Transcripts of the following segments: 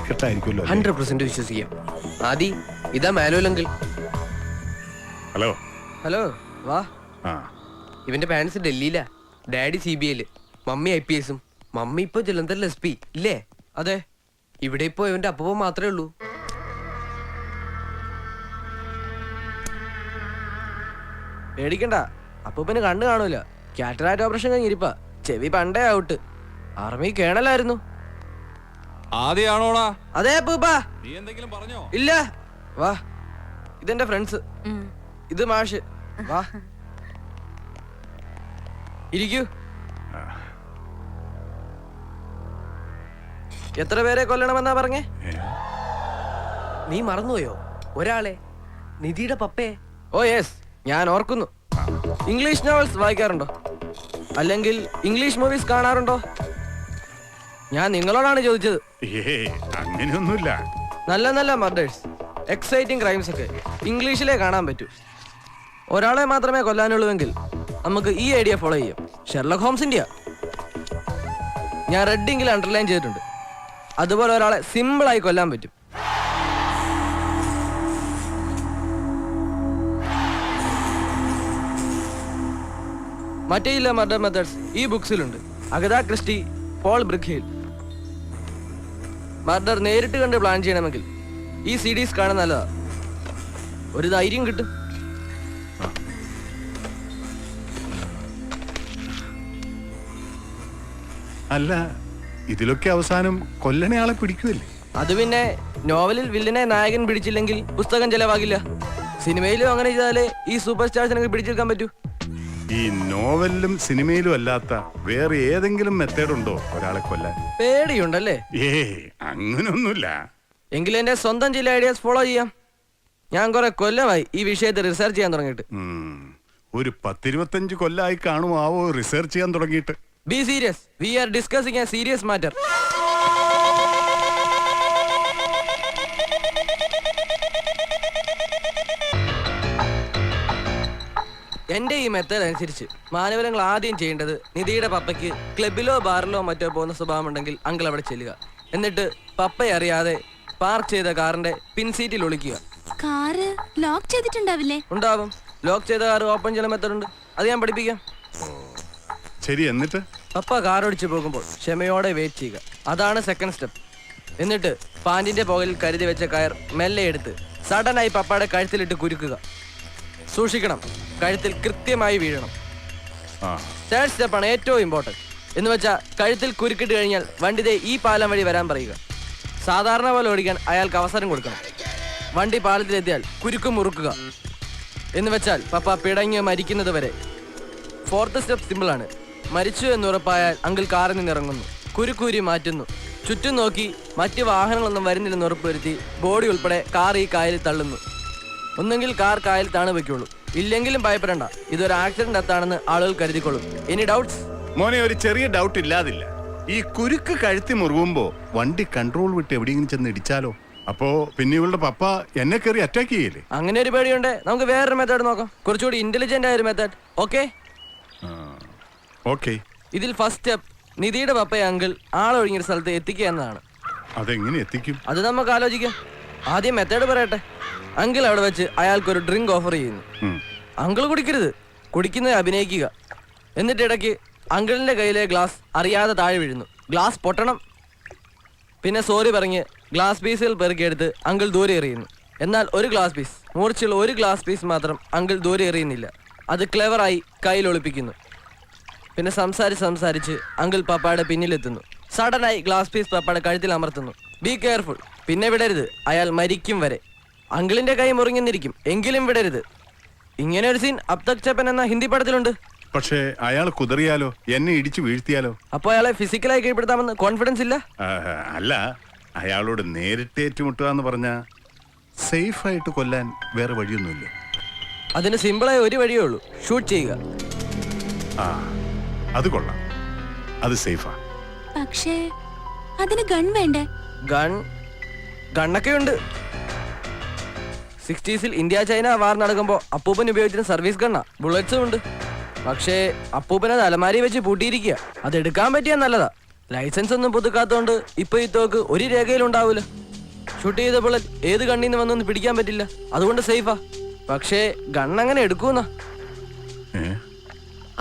വെടിക്കെട്ടായിരിക്കുമല്ലോ. 100% വിശ്വസിക്കാം. ആദി, ഇതാ manual uncle. Hello hello, വാ. ആ ഇവന്റെ പാരന്റ്സ് ഡൽഹിയിലാ. Daddy CBI, mummy IPS, mummy ഇപ്പൊ ജലന്ധറിൽ SP ഇല്ലേ? അതെ. ഇവിടെ ഇപ്പൊ ഇവന്റെ അപ്പൂപ്പൻ മാത്രമേ ഉള്ളൂ. പേടിക്കണ്ട, അപ്പൂപ്പന് കണ്ണു കാണൂല. കാറ്ററാക്ട് ഓപ്പറേഷൻ കഴിഞ്ഞിരിപ്പാ. ചെവി പണ്ടേ ഔട്ട്. ആർമി കേണലായിരുന്നു. ആദ്യാണോടാ? അതെ അപ്പൂപ്പ. നീ എന്തെങ്കിലും പറഞ്ഞോ? ഇല്ല. വാ, ഇതെന്റെ ഫ്രണ്ട്സ്. ഇത് മാഷ്. വാ, ഇരിക്കൂ. എത്ര പേരെ കൊല്ലണമെന്നാ പറഞ്ഞേ? നീ മറന്നുപോയോ ഒരാളെ? നിധിയുടെ പപ്പയെ. ഓ യെസ്, ഞാൻ ഓർക്കുന്നു. ഇംഗ്ലീഷ് നോവൽസ് വായിക്കാറുണ്ടോ? അല്ലെങ്കിൽ ഇംഗ്ലീഷ് മൂവീസ് കാണാറുണ്ടോ? ഞാൻ നിങ്ങളോടാണ് ചോദിച്ചത്. അങ്ങനെയൊന്നുമില്ല. നല്ല നല്ല മർഡേഴ്സ്, എക്സൈറ്റിംഗ് ക്രൈംസ് ഒക്കെ ഇംഗ്ലീഷിലേ കാണാൻ പറ്റൂ. ഒരാളെ മാത്രമേ കൊല്ലാനുള്ളൂവെങ്കിൽ നമുക്ക് ഈ ഐഡിയ ഫോളോ ചെയ്യാം. ഷെർലക് ഹോംസിന്റെ ഞാൻ റെഡിങ്ങിൽ അണ്ടർലൈൻ ചെയ്തിട്ടുണ്ട്. അതുപോലെ ഒരാളെ സിമ്പിളായി കൊല്ലാൻ പറ്റും. മറ്റേ ഇല്ല മർഡർ മെത്തേഡ്സ് ഈ ബുക്സിലുണ്ട്. Agatha Christie, Paul Brickhill. Murder നേരിട്ട് കണ്ട് പ്ലാൻ ചെയ്യണമെങ്കിൽ ഈ CDs കാണാൻ നല്ലതാ. ഒരു ധൈര്യം കിട്ടും. അല്ല, ഇതിലൊക്കെ അവസാനം കൊല്ലണയാളെ പിടിക്കുമല്ലേ? അത് പിന്നെ നോവലിൽ വില്ലനെ നായകൻ പിടിച്ചില്ലെങ്കിൽ പുസ്തകം ചെലവാകില്ല. സിനിമയിലും അങ്ങനെ ചെയ്താലേ ഈ സൂപ്പർ സ്റ്റാർസിനൊക്കെ പിടിച്ചെടുക്കാൻ പറ്റൂ. ഈ നോവലിലും സിനിമയിലും അല്ലാത്ത വേറെ ഏതെങ്കിലും മെത്തേഡ് ഉണ്ടോ ഒരാളെ കൊല്ലാൻ? പേടിയുണ്ടല്ലേ? അങ്ങനൊന്നുമില്ല. എങ്കിലും എന്റെ സ്വന്തം ചില ഐഡിയാസ് ഫോളോ ചെയ്യാം. ഞാൻ കുറെ കൊല്ലമായി ഈ വിഷയത്തിൽ റിസർച്ച് ചെയ്യാൻ തുടങ്ങിയിട്ട്. ഒരു 10-25 കൊല്ലമായി കാണുമാവോ റിസർച്ച് ചെയ്യാൻ തുടങ്ങിയിട്ട്. Be serious, we are discussing a serious matter. എന്റെ ഈ മെത്തേഡ് അനുസരിച്ച് മാനവരങ്ങൾ ആദ്യം ചെയ്യേണ്ടത് നിധിയുടെ പപ്പയ്ക്ക് ക്ലബിലോ ബാറിലോ മറ്റോ പോകുന്ന സ്വഭാവം ഉണ്ടെങ്കിൽ അങ്കിൾ അവിടെ ചെല്ലുക. എന്നിട്ട് പപ്പയെ അറിയാതെ പാർക്ക് ചെയ്ത കാറിന്റെ പിൻസീറ്റിൽ ഒളിക്കുക. Car lock ചെയ്തിട്ടുണ്ടാവില്ലേ? ഉണ്ടാവും. ലോക്ക് ചെയ്ത കാർ ഓപ്പൺ ചെയ്യുന്ന മെത്തേഡ് ഉണ്ട്. അത് ഞാൻ പഠിപ്പിക്കാം. ശരി, എന്നിട്ട് പപ്പ കാർ ഓടിച്ചു പോകുമ്പോൾ ക്ഷമയോടെ വെയിറ്റ് ചെയ്യുക. അതാണ് സെക്കൻഡ് സ്റ്റെപ്പ്. എന്നിട്ട് പാന്റിന്റെ പുകയിൽ കരുതി വെച്ച കയർ മെല്ലെ എടുത്ത് സഡനായി പപ്പയുടെ കഴുത്തിലിട്ട് കുരുക്കുക. സൂക്ഷിക്കണം, കഴുത്തിൽ കൃത്യമായി വീഴണം. തേർഡ് സ്റ്റെപ്പാണ് ഏറ്റവും ഇമ്പോർട്ടൻറ്റ്. എന്ന് വെച്ചാൽ കഴുത്തിൽ കുരുക്കിട്ട് കഴിഞ്ഞാൽ വണ്ടി ഈ പാലം വഴി വരാൻ പറയുക. സാധാരണ പോലെ ഓടിക്കാൻ അയാൾക്ക് അവസരം കൊടുക്കണം. വണ്ടി പാലത്തിലെത്തിയാൽ കുരുക്ക് മുറുക്കുക. എന്ന് വെച്ചാൽ പപ്പ പിടങ്ങി മരിക്കുന്നത് വരെ. ഫോർത്ത് സ്റ്റെപ്പ് സിമ്പിളാണ്. മരിച്ചു എന്നുറപ്പായാൽ അങ്കിൾ കാറിൽ നിന്ന് ഇറങ്ങുന്നു, കുരുക്കൂരി മാറ്റുന്നു, ചുറ്റും നോക്കി മറ്റ് വാഹനങ്ങളൊന്നും വരുന്നില്ലെന്ന് ഉറപ്പുവരുത്തി ബോഡി ഉൾപ്പെടെ കാർ ഈ കായലിൽ തള്ളുന്നു. ഒന്നെങ്കിൽ കാർ കായൽ താണ് വയ്ക്കുള്ളൂ, ഇല്ലെങ്കിലും ഭയപ്പെടേണ്ട, ഇതൊരു ആക്സിഡന്റ് ഡെത്താണെന്ന് ആളുകൾ കരുതിക്കൊള്ളും. Any doubts? മോനെ, ഒരു ചെറിയ ഡൗട്ട് ഇല്ലാതില്ല. ഈ കുരുക്ക് കഴുത്തി മുറുകുമ്പോ വണ്ടി കൺട്രോൾ വിട്ട് എവിടെയെങ്കിലും ചെന്ന് ഇടിച്ചാലോ? അപ്പോ പിന്നെ ഇവളുടെ പപ്പ എന്നെ കയറി അറ്റാക്ക് ചെയ്യല്ലേ? അങ്ങനെ ഒരു പേടിയുണ്ട്. നമുക്ക് വേറൊരു മെത്തേഡ് നോക്കാം, കുറച്ചുകൂടി ഇന്റലിജന്റ് ആയ ഒരു മെത്തേഡ്. ഓക്കെ? ഓക്കെ. ഇതിൽ ഫസ്റ്റ് സ്റ്റെപ്പ് നിധിയുടെ പപ്പയെ അങ്കിൾ ആളൊഴിഞ്ഞൊരു സ്ഥലത്ത് എത്തിക്കുക എന്നതാണ്. അതെങ്ങനെ എത്തിക്കും? അത് നമുക്ക് ആലോചിക്കാം. ആദ്യം മെത്തേഡ് പറയട്ടെ. അങ്കിൾ അവിടെ വെച്ച് അയാൾക്കൊരു ഡ്രിങ്ക് ഓഫർ ചെയ്യുന്നു. അങ്കിൾ കുടിക്കരുത്, കുടിക്കുന്നത് അഭിനയിക്കുക. എന്നിട്ട് ഇടയ്ക്ക് അങ്കിളിന്റെ കയ്യിലെ ഗ്ലാസ് അറിയാതെ താഴെ വീഴുന്നു. ഗ്ലാസ് പൊട്ടണം. പിന്നെ സോറി പറഞ്ഞ് ഗ്ലാസ് പീസുകൾ പെറുക്കിയെടുത്ത് അങ്കിൾ ദൂരെ എറിയുന്നു. എന്നാൽ ഒരു ഗ്ലാസ് പീസ്, മൂർച്ചയുള്ള ഒരു ഗ്ലാസ് പീസ് മാത്രം അങ്കിൾ ദൂരെ എറിയുന്നില്ല. അത് ക്ലെവറായി കയ്യിൽ ഒളിപ്പിക്കുന്നു. പിന്നെ സംസാരിച്ച് അങ്കിൾ പപ്പായുടെ പിന്നിലെത്തുന്നു. സഡനായി ഗ്ലാസ് പീസ് പപ്പായുടെ കഴുത്തിൽ അമർത്തുന്നു. ബി കെയർഫുൾ, പിന്നെ വിടരുത്, അയാൾ മരിക്കും വരെ. അങ്കിളിന്റെ കൈ മുറിഞ്ഞെന്നിരിക്കും, എങ്കിലും വിടരുത്. ഇങ്ങനെ ഒരു സീൻ അബ് തക് ചപ്പൻ എന്ന ഹിന്ദി പടത്തിലുണ്ട്. പക്ഷേ അയാൾ കുതറിയാലോ, എന്നെ ഇടിച്ചു വീഴ്ത്തിയാലോ? അപ്പൊ അയാളെ ഫിസിക്കലായി കീഴ്പ്പെടുത്താമെന്ന് കോൺഫിഡൻസ് ഇല്ല? അല്ല, അയാളോട് നേരിട്ട് ഏറ്റുമുട്ടുക എന്ന് പറഞ്ഞാ സേഫ് ആയിട്ട് കൊല്ലാൻ വേറെ വഴിയൊന്നുമില്ല. അതിന് സിമ്പിളായ ഒരു വഴിയേ ഉള്ളൂ, ഷൂട്ട് ചെയ്യുക. അത് കൊള്ളാം, അത് സേഫാ. പക്ഷേ അതിന് ഗൺ വേണ്ടേ? ഗണ്ണൊക്കെ ഉണ്ട്. 60s ഇന്ത്യ ചൈന വാർ നടക്കുമ്പോൾ അപ്പൂപ്പൻ ഉപയോഗിച്ചിരുന്ന സർവീസ് ഗണ്ണ, ബുള്ളറ്റ്സും ഉണ്ട്. പക്ഷേ അപ്പൂപ്പൻ അത് അലമാരി വെച്ച് പൂട്ടിയിരിക്കുക. അതെടുക്കാൻ പറ്റിയാൽ നല്ലതാ. ലൈസൻസ് ഒന്നും പുതുക്കാത്തോണ്ട് ഇപ്പൊ ഈ തോക്ക് ഒരു രേഖയിലും ഉണ്ടാവൂല. ഷൂട്ട് ചെയ്ത ബുള്ളറ്റ് ഏത് കണ്ണിന്ന് വന്നൊന്ന് പിടിക്കാൻ പറ്റില്ല, അതുകൊണ്ട് സേഫാ. പക്ഷേ ഗണ്ണങ്ങനെ എടുക്കൂന്നാ.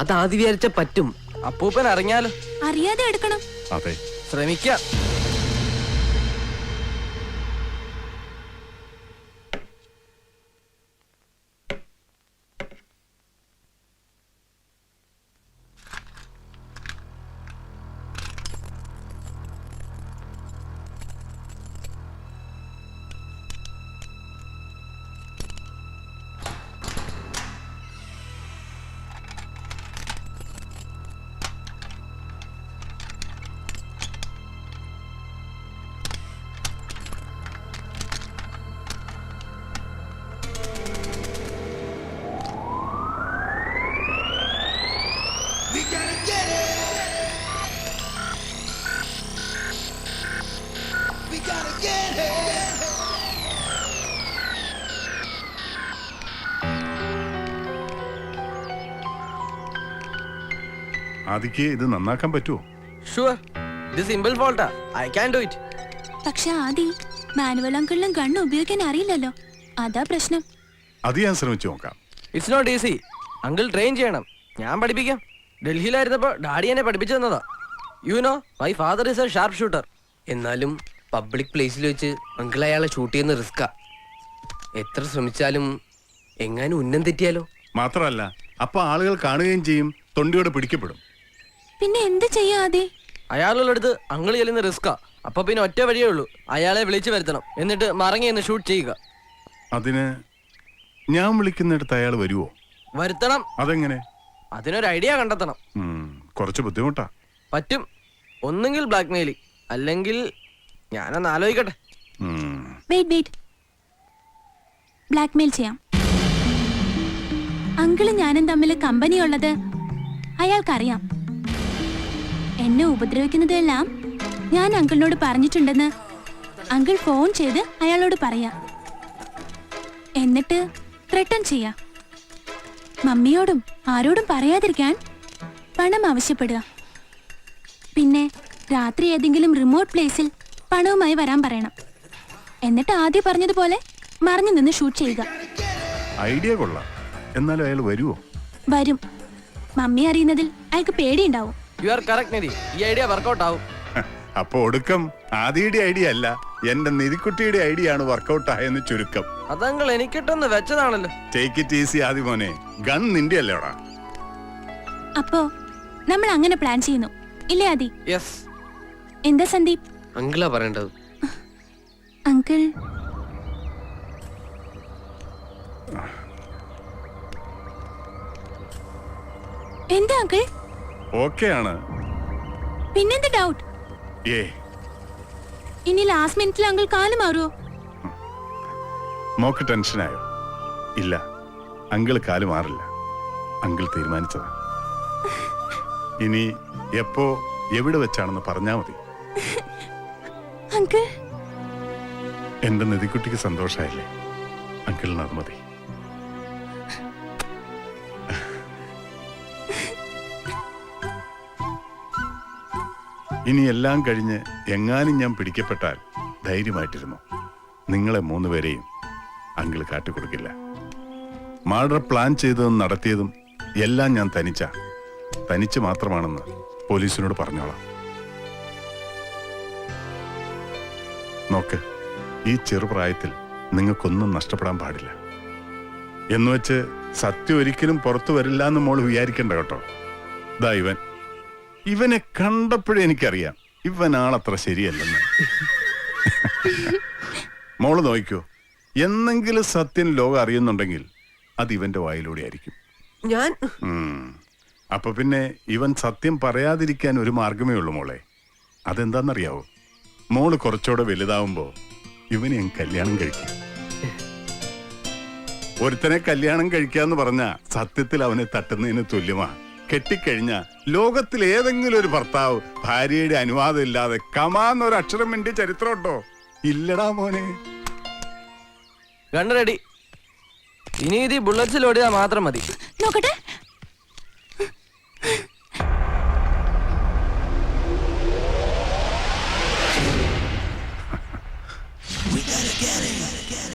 അത് ആദ്യം വിചാരിച്ച പറ്റും. അപ്പൂപ്പൻ അറിഞ്ഞാലോ? അറിയാതെ എടുക്കണം. അതെ. ശ്രമിക്കാം. ആദിക്ക് ഇത് നന്നാക്കാൻ പറ്റുമോ? ഷുവർ, ഇത് സിമ്പിൾ ഫോൾട്ടാ. I can do it. പക്ഷെ ആദി, മാനുവൽ അങ്കിളിനും ഗണ്ണ് ഉപയോഗിക്കാൻ അറിയില്ലല്ലോ, അതാ പ്രശ്നം. അത് ഞാൻ ശ്രമിച്ചു നോക്കാം. It's not easy. Uncle train ചെയ്യണം, ഞാൻ പഠിപ്പിക്കാം. ഡൽഹിയിലായിരുന്നപ്പോ ഡാഡി എന്നെ പഠിപ്പിച്ചു തന്നതാ. You know, my father is a sharp shooter. എന്നാലും പബ്ലിക് പ്ലേസിൽ വെച്ച് അങ്കിൾ അയാളെ ഷൂട്ട് ചെയ്യുന്ന റിസ്കാ. എത്ര ശ്രമിച്ചാലും എങ്ങാനും ഉന്നം തെറ്റിയാലോ? മാത്രമല്ല, അപ്പൊ ആളുകൾ കാണുകയും ചെയ്യും, തൊണ്ടിയോടെ പിടിക്കപ്പെടും. പിന്നെ എന്ത് ചെയ്യാ ആദി? അയാളുള്ള അടുത്ത് അങ്കിൾ ചെല്ലുന്ന റിസ്കാ. അപ്പൊ പിന്നെ ഒറ്റ വഴിയേ ഉള്ളൂ, അയാളെ വിളിച്ചു വരുത്തണം, എന്നിട്ട് മറങ്ങി എന്ന് ഷൂട്ട് ചെയ്യുക. അതിന് ഞാൻ വിളിക്കുന്നിടത്ത് അയാൾ വരുവോ? വരുത്തണം. അതെങ്ങനെ? അതിനൊരു ഐഡിയ കണ്ടെത്തണം. കുറച്ച് ബുദ്ധിമുട്ടാ. പറ്റും. ഒന്നുകിൽ ബ്ലാക്ക് മെയിലിംഗ്, അല്ലെങ്കിൽ ഞാനൊന്ന് ആലോചിക്കട്ടെ. വെയിറ്റ്, ബ്ലാക്ക്മെയിൽ ചെയ്യാം. അങ്കിളും ഞാനും തമ്മിൽ കമ്പനി ഉള്ളത് അയാൾക്കറിയാം. എന്നെ ഉപദ്രവിക്കുന്നതെല്ലാം ഞാൻ അങ്കിളിനോട് പറഞ്ഞിട്ടുണ്ടെന്ന് അങ്കിൾ ഫോൺ ചെയ്ത് അയാളോട് പറയാം. എന്നിട്ട് ത്രെട്ടൺ ചെയ്യാം. മമ്മിയോടും ആരോടും പറയാതിരിക്കാൻ പണം ആവശ്യപ്പെടുക. പിന്നെ രാത്രി ഏതെങ്കിലും റിമോട്ട് പ്ലേസിൽ പണവുമായി വരാൻ പറയണം. എന്നിട്ട് ആദ്യം പറഞ്ഞതുപോലെ മറിഞ്ഞു നിന്ന് ഷൂട്ട് ചെയ്യുക. ഐഡിയ കൊള്ളാം. എന്നാലും അയാൾ വരുവോ? വരും. മമ്മി അറിയുന്നതിൽ അയാൾക്ക് പേടിയുണ്ടാവും. യു ആർ കറക്റ്റ് നിധി, ഈ ഐഡിയ വർക്കൗട്ട് ആവും. അപ്പൊ ഒടുക്കം ആദിയുടെ ഐഡിയ അല്ല, എന്റെ നിധിക്കുട്ടിയുടെ ഐഡിയ ആണ് വർക്കൗട്ട് ആയെന്ന് ചുരുക്കം. അതങ്ങൾ എനിക്കിട്ടൊന്ന് വെച്ചതാണല്ലോ. ടേക്ക് ഇറ്റ് ഈസി ആദി മോനെ, ഗൺ നിന്റെ അല്ലേടാ. അപ്പോ നമ്മൾ അങ്ങനെ പ്ലാൻ ചെയ്യുന്നു, ഇല്ലേ ആദി? യെസ്. എന്താ സന്ദീപ്? അങ്കിളാ പറയേണ്ടത്. അങ്കിൾ എന്താ അങ്കിൾ? ഓക്കെ ആണ്. പിന്നെന്ത് ഡൗട്ട്? ഏ ഇനി ലാസ്റ്റ് മിനിറ്റിൽ അങ്കിൾ കാല് മാറുമോ? മോക്ക് ടെൻഷനായോ? ഇല്ല, അങ്കിൾ കാല് മാറില്ല. അങ്കിൾ തീരുമാനിച്ചതാ. ഇനി എപ്പോ എവിടെ വെച്ചാണെന്ന് പറഞ്ഞാ മതി. അങ്കിൾ, എന്റെ നിധിക്കുട്ടിക്ക് സന്തോഷായില്ലേ? അങ്കിളിന് അത് മതി. ഇനി എല്ലാം കഴിഞ്ഞ് എങ്ങാനും ഞാൻ പിടിക്കപ്പെട്ടാൽ ധൈര്യമായിട്ടിരുന്നു. നിങ്ങളെ 3 പേരെയും അങ്കിൾ കാട്ടിക്കൊടുക്കില്ല. മർഡർ പ്ലാൻ ചെയ്തതും നടത്തിയതും എല്ലാം ഞാൻ തനിച്ച് മാത്രമാണെന്ന് പോലീസിനോട് പറഞ്ഞോളാം. നോക്ക്, ഈ ചെറുപ്രായത്തിൽ നിങ്ങൾക്കൊന്നും നഷ്ടപ്പെടാൻ പാടില്ല. എന്നുവെച്ച് സത്യം ഒരിക്കലും പുറത്തു വരില്ല എന്ന് മോള് വിചാരിക്കണ്ട കേട്ടോ. ദാ ഇവനെ കണ്ടപ്പോഴേ എനിക്കറിയാം ഇവനാളത്ര ശരിയല്ലെന്ന്. മോള് നോക്കിക്കോ, എന്നെങ്കിലും സത്യം ലോകം അറിയുന്നുണ്ടെങ്കിൽ അത് ഇവന്റെ വായിലൂടെ ആയിരിക്കും. ഞാൻ അപ്പൊ പിന്നെ ഇവൻ സത്യം പറയാതിരിക്കാൻ ഒരു മാർഗമേ ഉള്ളൂ മോളെ. അതെന്താന്നറിയാവോ? മോള് കുറച്ചുകൂടെ വലുതാവുമ്പോ ഇവനെ ഞാൻ കല്യാണം കഴിക്കും. ഒരുത്തനെ കല്യാണം കഴിക്കാന്ന് പറഞ്ഞാ സത്യത്തിൽ അവനെ തട്ടുന്നതിന് തുല്യമാ. കെട്ടിക്കഴിഞ്ഞ ലോകത്തിൽ ഏതെങ്കിലും ഒരു ഭർത്താവ് ഭാര്യയുടെ അനുവാദം ഇല്ലാതെ കമാന്നൊരു അക്ഷരം വേണ്ടി ചരിത്രമുണ്ടോ? ഇല്ലടാ മോനെ. Gun ready. ഇനി ഇത് ബുള്ളറ്റ്സിൽ ഓടിയാൽ മാത്രം മതി. നോക്കട്ടെ.